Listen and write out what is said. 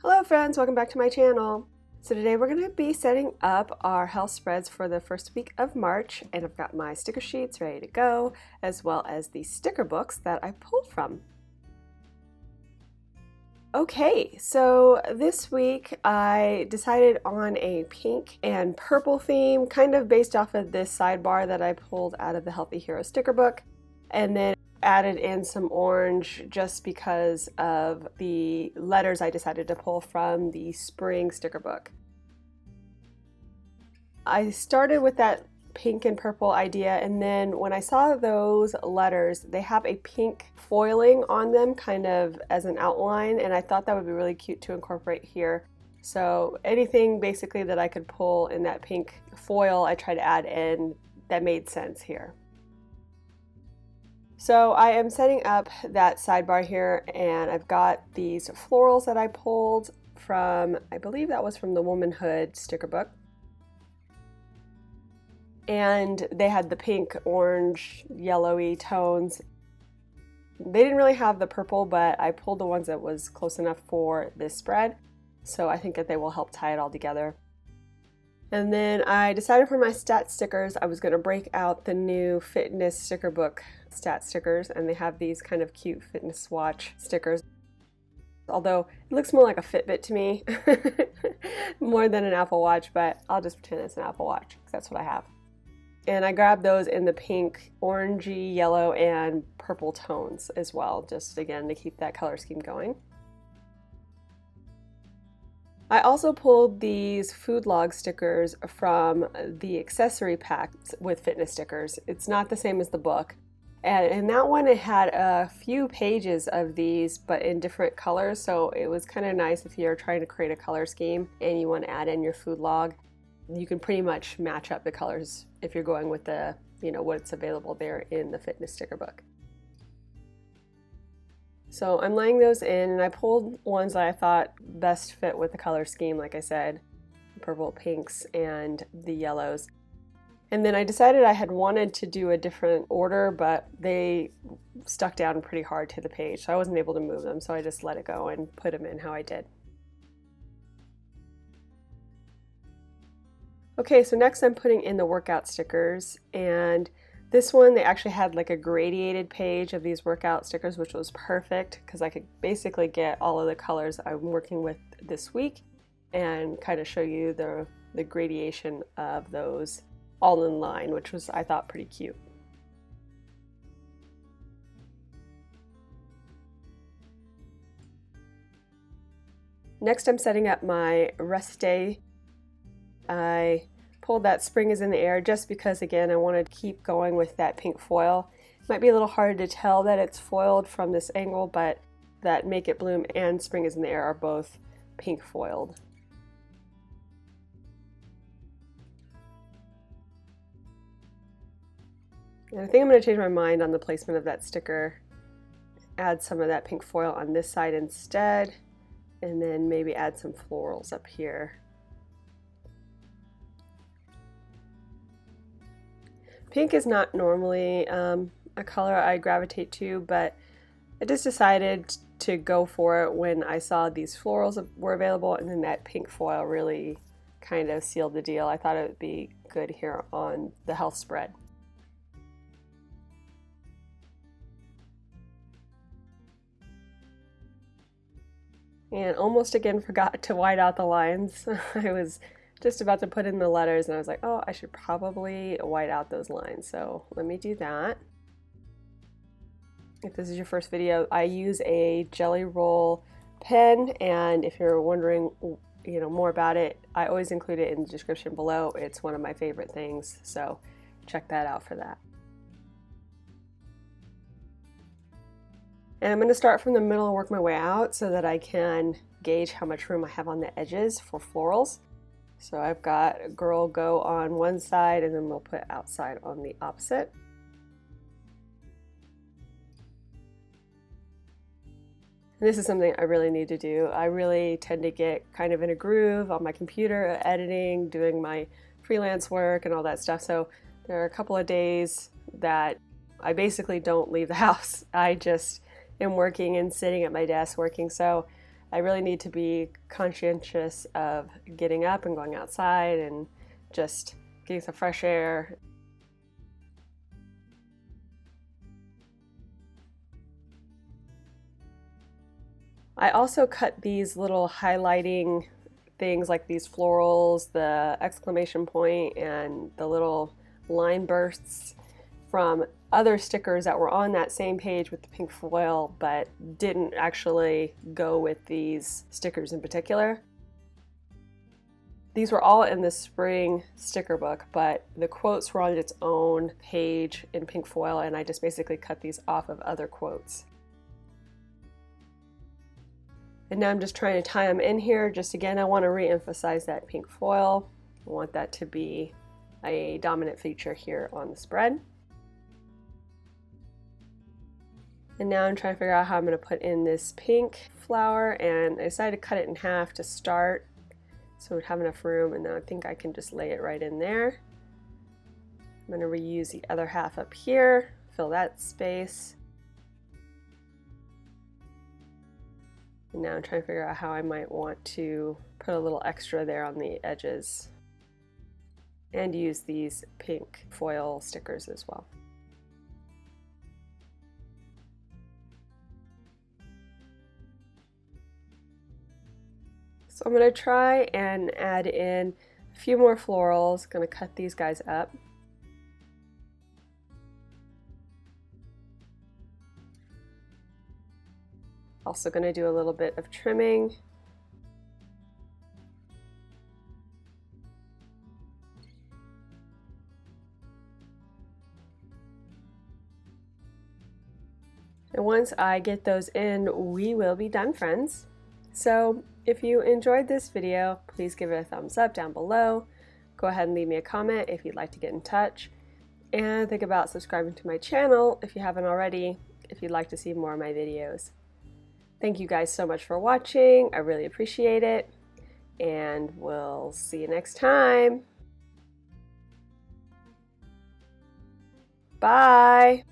Hello friends, welcome back to my channel. So today we're going to be setting up our health spreads for the first week of March, and I've got my sticker sheets ready to go, as well as the sticker books that I pulled from. Okay, so this week I decided on a pink and purple theme, kind of based off of this sidebar that I pulled out of the Healthy Hero sticker book, and then added in some orange just because of the letters I decided to pull from the spring sticker book. I started with that pink and purple idea, and then when I saw those letters, they have a pink foiling on them kind of as an outline, and I thought that would be really cute to incorporate here. So anything basically that I could pull in that pink foil, I tried to add in that made sense here. So I am setting up that sidebar here, and I've got these florals that I pulled from, I believe that was from the Womanhood sticker book. And they had the pink, orange, yellowy tones. They didn't really have the purple, but I pulled the ones that was close enough for this spread. So I think that they will help tie it all together. And then I decided for my stat stickers, I was going to break out the new fitness sticker book stat stickers, and they have these kind of cute fitness watch stickers. Although it looks more like a Fitbit to me, more than an Apple Watch, but I'll just pretend it's an Apple Watch because that's what I have. And I grabbed those in the pink, orangey, yellow, and purple tones as well, just again to keep that color scheme going. I also pulled these food log stickers from the accessory packs with fitness stickers. It's not the same as the book. And in that one it had a few pages of these, but in different colors, so it was kind of nice if you're trying to create a color scheme and you want to add in your food log. You can pretty much match up the colors if you're going with the, what's available there in the fitness sticker book. So I'm laying those in, and I pulled ones that I thought best fit with the color scheme, like I said, purple, pinks, and the yellows. And then I decided I had wanted to do a different order, but they stuck down pretty hard to the page, so I wasn't able to move them, so I just let it go and put them in how I did. Okay, so next I'm putting in the workout stickers, and this one they actually had like a gradiated page of these workout stickers, which was perfect because I could basically get all of the colors I'm working with this week and kind of show you the gradation of those all in line, which was, I thought, pretty cute. Next I'm setting up my rest day. I pulled that spring is in the air just because, again, I wanted to keep going with that pink foil. It might be a little hard to tell that it's foiled from this angle, but that Make It Bloom and Spring is in the Air are both pink foiled. And I think I'm going to change my mind on the placement of that sticker. Add some of that pink foil on this side instead, and then maybe add some florals up here. Pink is not normally a color I gravitate to, but I just decided to go for it when I saw these florals were available, and then that pink foil really kind of sealed the deal. I thought it would be good here on the health spread. And almost again forgot to white out the lines. I was just about to put in the letters and I was like, oh, I should probably white out those lines. So let me do that. If this is your first video, I use a Jelly Roll pen, and if you're wondering more about it, I always include it in the description below. It's one of my favorite things, so check that out for that. And I'm going to start from the middle and work my way out so that I can gauge how much room I have on the edges for florals. So I've got Girl Go on one side, and then we'll put Outside on the opposite. And this is something I really need to do. I really tend to get kind of in a groove on my computer, editing, doing my freelance work and all that stuff. So there are a couple of days that I basically don't leave the house. I just am working and sitting at my desk working. So I really need to be conscientious of getting up and going outside and just getting some fresh air. I also cut these little highlighting things like these florals, the exclamation point, and the little line bursts from other stickers that were on that same page with the pink foil, but didn't actually go with these stickers in particular. These were all in the spring sticker book, but the quotes were on its own page in pink foil, and I just basically cut these off of other quotes. And now I'm just trying to tie them in here. Just again, I want to re-emphasize that pink foil. I want that to be a dominant feature here on the spread. And now I'm trying to figure out how I'm going to put in this pink flower, and I decided to cut it in half to start so we'd have enough room, and then I think I can just lay it right in there. I'm going to reuse the other half up here, fill that space. And now I'm trying to figure out how I might want to put a little extra there on the edges and use these pink foil stickers as well. So I'm going to try and add in a few more florals. Going to cut these guys up. Also going to do a little bit of trimming. And once I get those in, we will be done, friends. So if you enjoyed this video, please give it a thumbs up down below. Go ahead and leave me a comment if you'd like to get in touch. And think about subscribing to my channel if you haven't already, if you'd like to see more of my videos. Thank you guys so much for watching. I really appreciate it. And we'll see you next time. Bye!